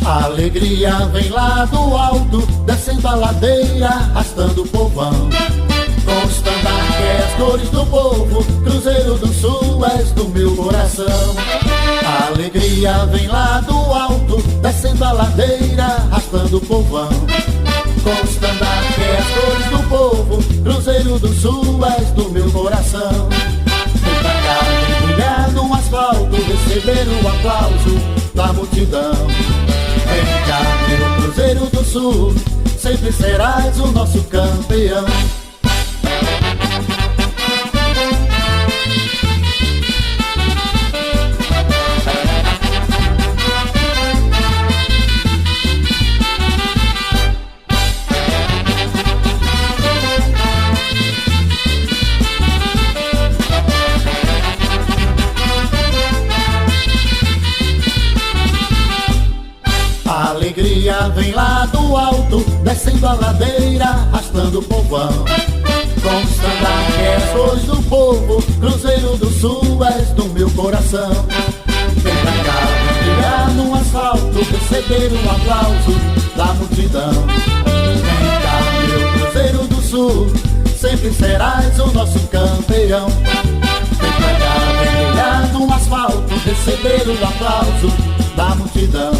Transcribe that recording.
A alegria vem lá do alto, descendo a ladeira, arrastando o povão. Com o estandarte que é as cores do povo, Cruzeiro do Sul és do meu coração. A alegria vem lá do alto, descendo a ladeira, arrastando o povão. Com o estandarte que é as cores do povo, Cruzeiro do Sul és do meu coração. Vem pra cá, vem brilhar no asfalto, receber o aplauso da multidão. Vem cá, meu Cruzeiro do Sul, sempre serás o nosso campeão. A alegria vem lá do alto, descendo a ladeira, arrastando o povão. Com o estandarte que é as cores do povo, Cruzeiro do Sul és do meu coração. Vem pra cá, brilhar no asfalto, receber um aplauso da multidão. Vem cá, meu Cruzeiro do Sul, sempre serás o nosso campeão. Vem pra cá, vem brilhar no asfalto, receber o aplauso da multidão.